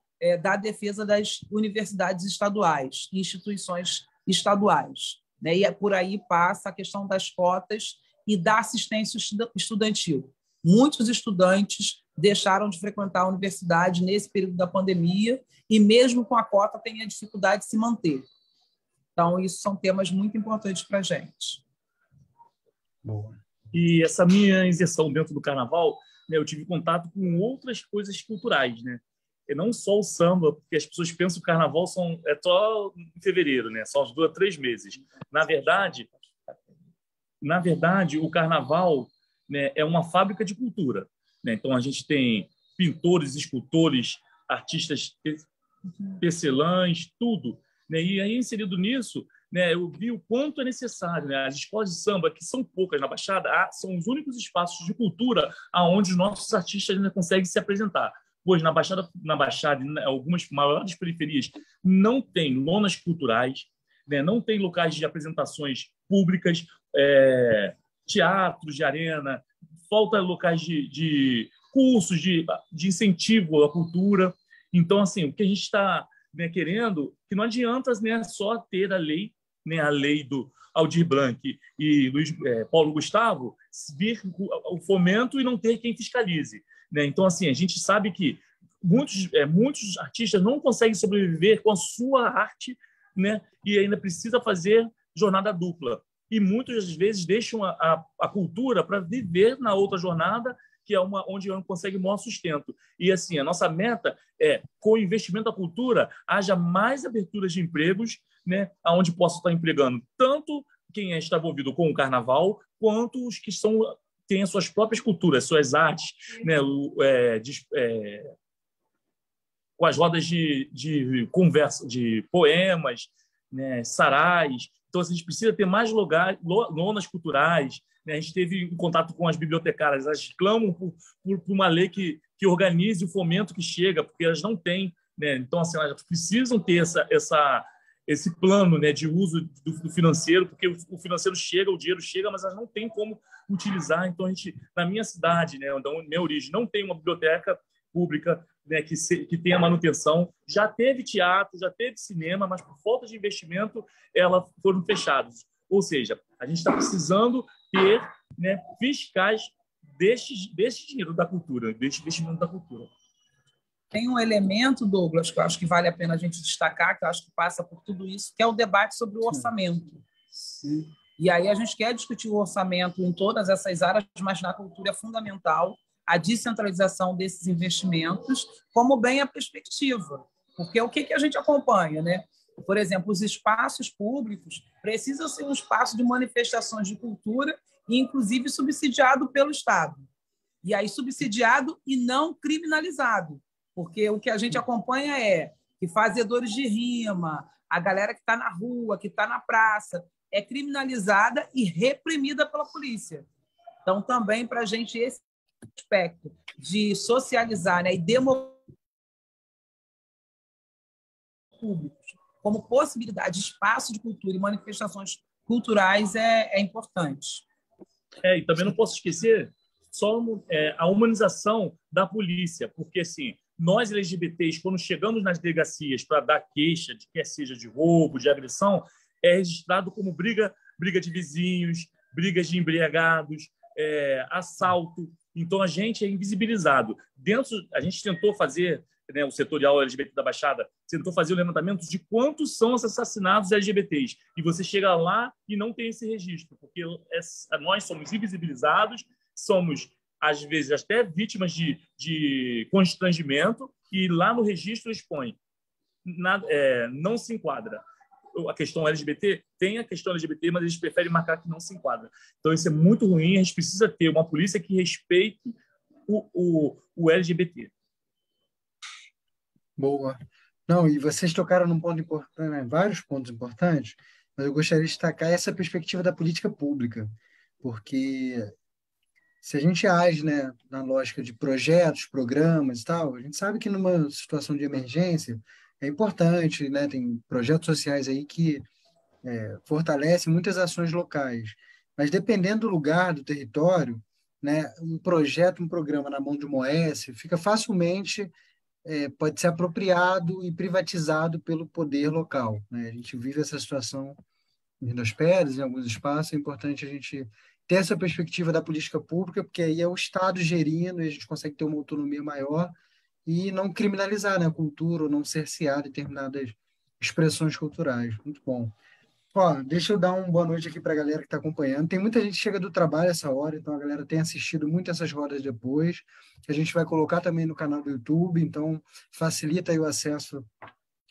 da defesa das universidades estaduais, instituições estaduais, né? E por aí passa a questão das cotas e da assistência estudantil. Muitos estudantes deixaram de frequentar a universidade nesse período da pandemia e, mesmo com a cota, têm a dificuldade de se manter. Então, isso são temas muito importantes para a gente. Boa. E essa minha inserção dentro do carnaval, né, eu tive contato com outras coisas culturais, né? E não só o samba, porque as pessoas pensam que o carnaval é só em fevereiro, né? Só uns 2 a 3 meses. Na verdade, o carnaval, né, é uma fábrica de cultura, né? Então, a gente tem pintores, escultores, artistas tecelãs, tudo, né? E aí, inserido nisso, né, eu vi o quanto é necessário, né? As escolas de samba, que são poucas na Baixada, são os únicos espaços de cultura onde os nossos artistas ainda conseguem se apresentar. Pois na Baixada e em algumas maiores periferias não tem lonas culturais, né? Não tem locais de apresentações públicas, teatros de arena, falta locais de cursos de incentivo à cultura. Então, assim, o que a gente está, né, querendo, que não adianta, né, só ter a lei, né, a lei do Aldir Blanc e Paulo Gustavo, vir o fomento e não ter quem fiscalize, né? Então, assim, a gente sabe que muitos artistas não conseguem sobreviver com a sua arte, né, e ainda precisa fazer jornada dupla. E muitas vezes deixam a cultura para viver na outra jornada, que é onde consegue maior sustento. E, assim, a nossa meta é, com o investimento da cultura, haja mais aberturas de empregos, né, onde possa estar empregando tanto quem está envolvido com o carnaval, quanto os que têm as suas próprias culturas, suas artes, né, com as rodas de conversa, de poemas, né, sarais. Então, a gente precisa ter mais lonas culturais, né? A gente teve em contato com as bibliotecárias, elas clamam por uma lei que organize o fomento que chega, porque elas não têm, né? Então, assim, elas precisam ter esse plano, né, de uso do financeiro, porque o financeiro chega, o dinheiro chega, mas elas não têm como utilizar. Então, a gente, na minha cidade, né, da minha origem, não tem uma biblioteca pública, né, que tenha manutenção. Já teve teatro, já teve cinema, mas por falta de investimento, elas foram fechadas. Ou seja, a gente está precisando ter, né, fiscais desse dinheiro da cultura, desse investimento da cultura. Tem um elemento, Douglas, que eu acho que vale a pena a gente destacar, que eu acho que passa por tudo isso, que é o debate sobre o orçamento. Sim. E aí a gente quer discutir o orçamento em todas essas áreas, mas na cultura é fundamental a descentralização desses investimentos, como bem a perspectiva. Porque o que a gente acompanha, né? Por exemplo, os espaços públicos precisam ser um espaço de manifestações de cultura e inclusive subsidiado pelo Estado. E aí subsidiado e não criminalizado, porque o que a gente acompanha é que fazedores de rima, a galera que está na rua, que está na praça, é criminalizada e reprimida pela polícia. Então, também para a gente esse aspecto de socializar, né, e democratizar públicos como possibilidade de espaço de cultura e manifestações culturais é importante. E também não posso esquecer a humanização da polícia, porque assim, nós LGBTs, quando chegamos nas delegacias para dar queixa, de quer seja de roubo, de agressão, é registrado como briga de vizinhos, brigas de embriagados, assalto. Então, a gente é invisibilizado. A gente tentou fazer, né, o setorial LGBT da Baixada, tentou fazer o levantamento de quantos são os assassinados LGBTs. E você chega lá e não tem esse registro, porque nós somos invisibilizados, somos, às vezes, até vítimas de constrangimento, e lá no registro expõe. Não se enquadra. A questão LGBT, tem a questão LGBT, mas eles preferem marcar que não se enquadra. Então, isso é muito ruim. A gente precisa ter uma polícia que respeite o LGBT. Boa. Não, e vocês tocaram num ponto importante, né? Vários pontos importantes, mas eu gostaria de destacar essa perspectiva da política pública, porque se a gente age, né, na lógica de projetos, programas e tal, a gente sabe que numa situação de emergência é importante, né? Tem projetos sociais aí que fortalecem muitas ações locais, mas dependendo do lugar, do território, né, um projeto, um programa na mão de uma OS fica facilmente pode ser apropriado e privatizado pelo poder local, né? A gente vive essa situação em Rio das Pedras, em alguns espaços. É importante a gente ter essa perspectiva da política pública, porque aí é o Estado gerindo e a gente consegue ter uma autonomia maior e não criminalizar, né, a cultura ou não cercear determinadas expressões culturais. Muito bom. Ó, deixa eu dar uma boa noite aqui para a galera que está acompanhando. Tem muita gente que chega do trabalho essa hora, então a galera tem assistido muito essas rodas depois. A gente vai colocar também no canal do YouTube, então facilita aí o acesso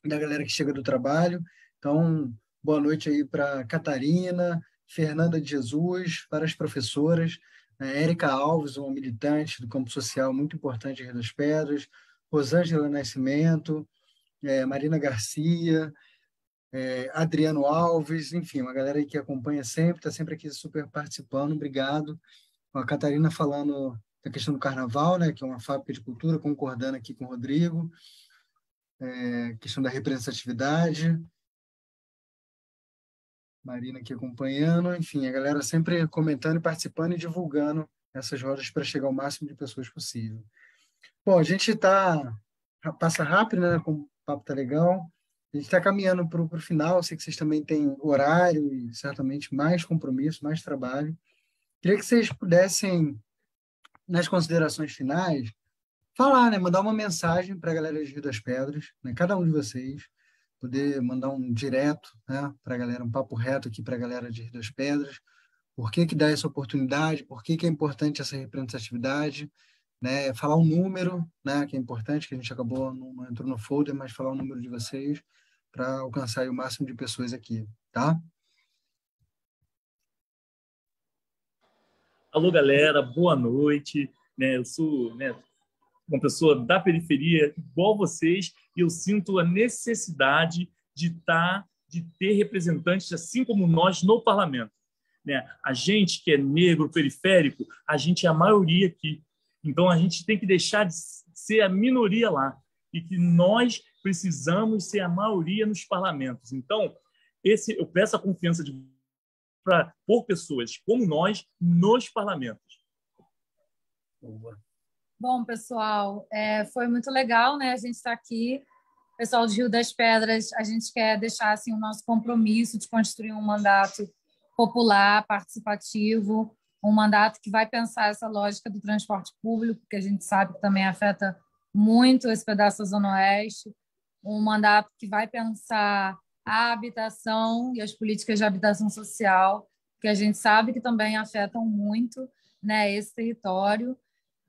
da galera que chega do trabalho. Então, boa noite aí para Catarina, Fernanda de Jesus, para as professoras, né? Érica Alves, uma militante do campo social muito importante em Rio das Pedras, Rosângela Nascimento, Marina Garcia, Adriano Alves, enfim, uma galera aí que acompanha sempre, está sempre aqui super participando, obrigado. A Catarina falando da questão do carnaval, né, que é uma fábrica de cultura, concordando aqui com o Rodrigo, questão da representatividade, Marina aqui acompanhando, enfim, a galera sempre comentando e participando e divulgando essas rodas para chegar ao máximo de pessoas possível. Bom, a gente passa rápido, né, como o papo tá legal. A gente está caminhando para o final. Eu sei que vocês também têm horário e certamente mais compromisso, mais trabalho. Queria que vocês pudessem, nas considerações finais, falar, né, mandar uma mensagem para a galera de Rio das Pedras, né, cada um de vocês, poder mandar um direto, né, para a galera, um papo reto aqui para a galera de Rio das Pedras. Por que dá essa oportunidade? Por que é importante essa representatividade? Né, falar um número, né, que é importante, que a gente acabou, não entrou no folder, mas falar o número de vocês para alcançar aí o máximo de pessoas aqui, tá? Alô, galera, boa noite. Eu sou, uma pessoa da periferia, igual vocês, e eu sinto a necessidade de ter representantes, assim como nós, no parlamento. A gente que é negro, periférico, a gente é a maioria aqui. Então, a gente tem que deixar de ser a minoria lá e que nós precisamos ser a maioria nos parlamentos. Então, eu peço a confiança por pessoas como nós nos parlamentos. Bom, pessoal, foi muito legal, né? A gente está aqui. Pessoal de Rio das Pedras, a gente quer deixar assim, o nosso compromisso de construir um mandato popular, participativo, um mandato que vai pensar essa lógica do transporte público, que a gente sabe que também afeta muito esse pedaço da Zona Oeste, um mandato que vai pensar a habitação e as políticas de habitação social, que a gente sabe que também afetam muito, né, esse território,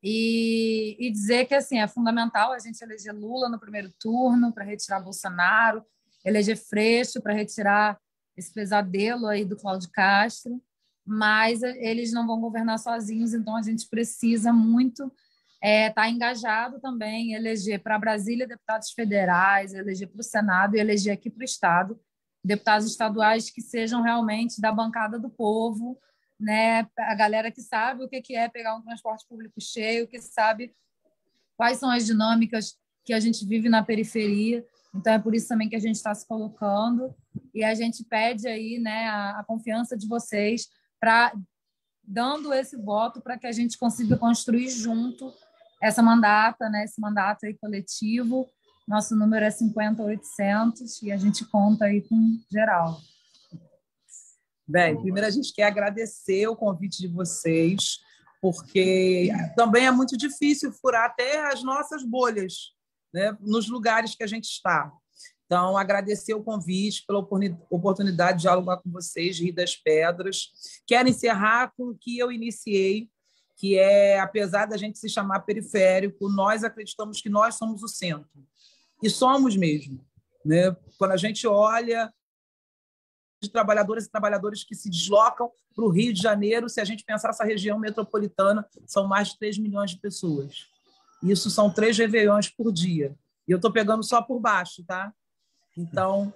e dizer que assim, é fundamental a gente eleger Lula no primeiro turno para retirar Bolsonaro, eleger Freixo para retirar esse pesadelo aí do Cláudio Castro, mas eles não vão governar sozinhos, então a gente precisa muito estar engajado também, eleger para Brasília deputados federais, eleger para o Senado e eleger aqui para o Estado deputados estaduais que sejam realmente da bancada do povo, né? A galera que sabe o que é pegar um transporte público cheio, que sabe quais são as dinâmicas que a gente vive na periferia. Então, é por isso também que a gente está se colocando e a gente pede aí, né, a confiança de vocês para dando esse voto para que a gente consiga construir junto essa mandata, né, esse mandato aí coletivo. Nosso número é 50.800 e a gente conta aí com geral. Bem, primeiro a gente quer agradecer o convite de vocês, porque também é muito difícil furar até as nossas bolhas, né, nos lugares que a gente está. Então, agradecer o convite, pela oportunidade de dialogar com vocês, Rio das Pedras. Quero encerrar com o que eu iniciei, que é, apesar da gente se chamar periférico, nós acreditamos que nós somos o centro. E somos mesmo, né? Quando a gente olha de trabalhadoras e trabalhadores que se deslocam para o Rio de Janeiro, se a gente pensar essa região metropolitana, são mais de 3 milhões de pessoas. Isso são 3 réveillões por dia. E eu estou pegando só por baixo, tá? Então,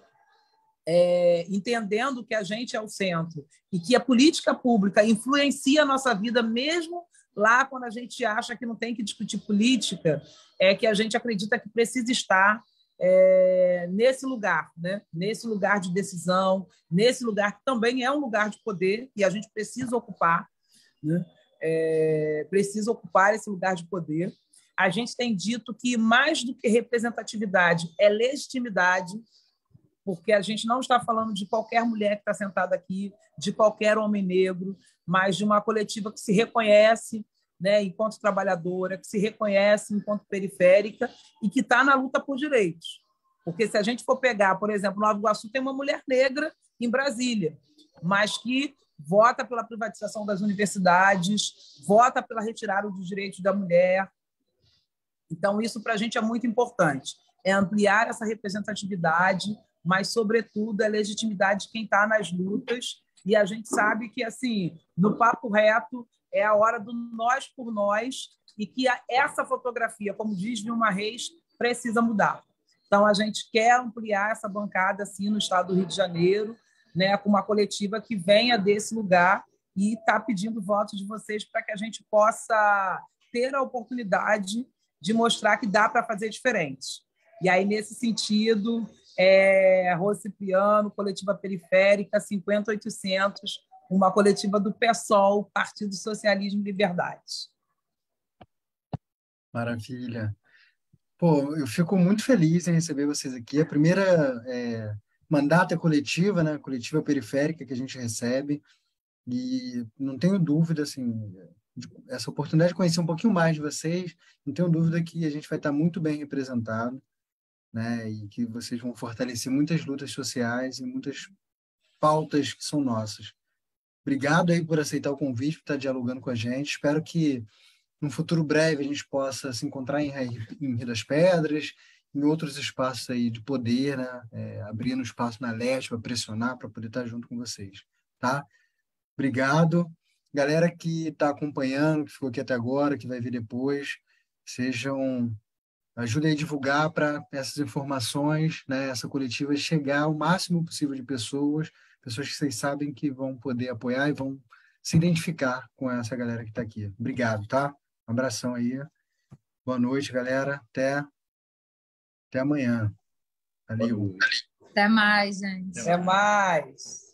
entendendo que a gente é o centro e que a política pública influencia a nossa vida, mesmo lá quando a gente acha que não tem que discutir política, é que a gente acredita que precisa estar nesse lugar, né? Nesse lugar de decisão, nesse lugar que também é um lugar de poder e a gente precisa ocupar, né? Precisa ocupar esse lugar de poder. A gente tem dito que mais do que representatividade é legitimidade, porque a gente não está falando de qualquer mulher que está sentada aqui, de qualquer homem negro, mas de uma coletiva que se reconhece, né, enquanto trabalhadora, que se reconhece enquanto periférica e que está na luta por direitos. Porque se a gente for pegar, por exemplo, Nova Iguaçu tem uma mulher negra em Brasília, mas que vota pela privatização das universidades, vota pela retirada dos direitos da mulher. Então, isso para a gente é muito importante, é ampliar essa representatividade, mas, sobretudo, a legitimidade de quem está nas lutas. E a gente sabe que, assim, no papo reto, é a hora do nós por nós e que essa fotografia, como diz Vilma Reis, precisa mudar. Então, a gente quer ampliar essa bancada assim, no estado do Rio de Janeiro, né, com uma coletiva que venha desse lugar e está pedindo votos de vocês para que a gente possa ter a oportunidade de mostrar que dá para fazer diferente. E aí, nesse sentido, Rô Cipriano, Coletiva Periférica, 50.800, uma coletiva do PSOL, Partido Socialismo e Liberdade. Maravilha. Pô, eu fico muito feliz em receber vocês aqui. A primeira mandata coletiva, né? Coletiva periférica que a gente recebe. E não tenho dúvida, assim, essa oportunidade de conhecer um pouquinho mais de vocês, não tenho dúvida que a gente vai estar muito bem representado, né? E que vocês vão fortalecer muitas lutas sociais e muitas pautas que são nossas. Obrigado aí por aceitar o convite, por estar dialogando com a gente. Espero que num futuro breve a gente possa se encontrar em Rio das Pedras, em outros espaços aí de poder, né? Abrindo espaço na Leste para pressionar, para poder estar junto com vocês, tá? Obrigado. Galera que está acompanhando, que ficou aqui até agora, que vai vir depois, ajudem a divulgar para essas informações, né, essa coletiva chegar ao máximo possível de pessoas que vocês sabem que vão poder apoiar e vão se identificar com essa galera que está aqui. Obrigado, tá? Um abração aí. Boa noite, galera. Até amanhã. Valeu. Até mais, gente. Até mais.